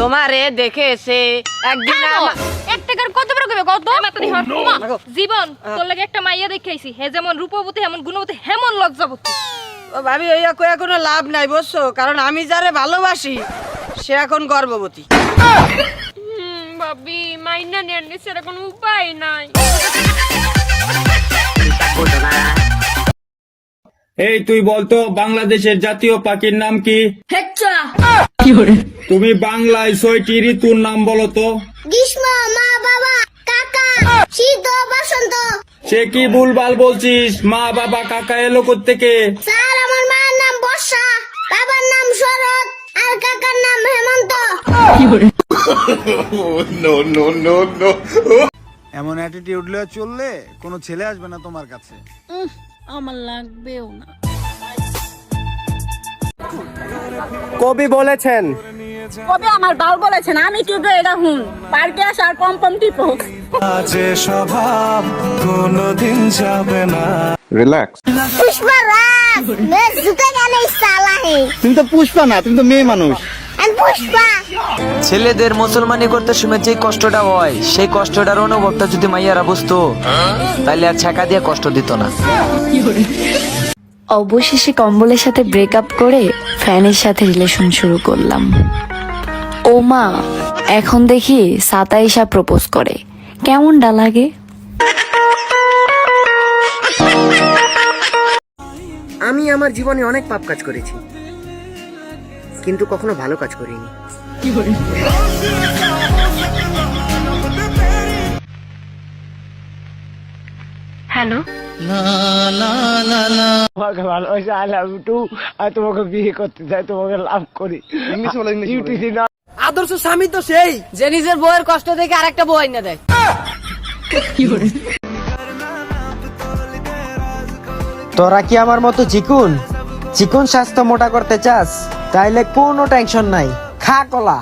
তোমারে দেখে এসে একদিন এক টাকার কত বড় কইবে কত জীবন তোর লাগে একটা মাইয়া দেখাইছি হে যেমন রূপবতী এমন গুণবতী হেমন লজ্জাবতী। ভাবি ওইয়া কইয়া কোনো লাভ নাই বুঝছো, কারণ আমি যারে ভালোবাসি সে এখন গর্ভবতী। ভাবি মাইনা নেন নিছে কোনো উপায় নাই। এই তুই বলতো বাংলাদেশের জাতীয় পাখির নাম কি? হেচ্চা তুমি বাংলায় ৬টি ঋতুর নাম বলো তো। গ্রীষ্ম, মা বাবা, কাকা, শীত, বসন্ত। সে কি ভুলভাল বলছিস? মা বাবা কাকা এলো কোত্থেকে? স্যার আমার মায়ের নাম বর্ষা, বাবার নাম শরৎ আর কাকার নাম হেমন্ত। এমন অ্যাটিটিউড লয়ে চললে কোনো ছেলে আসবে না তোমার কাছে। আমার লাগবেও না। কবি বলেছেন, কবে আমার বাল বলেছেন আমি কিন্তু এটা হুন পার্কে আসার পম টিপো যে স্বভাব কোনদিন যাবে না। রিল্যাক্স। পুষ্পরাজ মে জুতে গানে সালা হে। তুমি তো পুষ্পা না, তুমি তো মেয়ে মানুষ। আমি পুষ্পা। ছেলেদের মুসলমানি করতে সময় যে কষ্টটা হয় সেই কষ্টটার অনুভবটা যদি মাইয়ারা বুঝতো তাহলে আর ছাকা দিয়ে কষ্ট দিত না। অবশেষে কম্বলের সাথে ব্রেকআপ করে ফ্যানের সাথে রিলেশন শুরু করলাম। ও মা, এখন দেখি সাতাইশা প্রপোজ করে, কেমনটা লাগে? আমি আমার জীবনে অনেক পাপ কাজ করেছি, কিন্তু কখনো ভালো কাজ করিনি। হ্যালো, তোমাকে ভালোবাসি, আই লাভ ইউ টু। আর তোমাকে বিয়ে করতে চাই, তোমাকে লাভ করি। আদর্শ স্বামী তো সেই যে নিজের বউয়ের কষ্ট দেখে আরেকটা বউ আইনা দেয়। তোরা কি আমার মতো চিকুন চিকুন স্বাস্থ্য মোটা করতে চাস? তাইলে কোনো টেনশন নাই, খা কলা।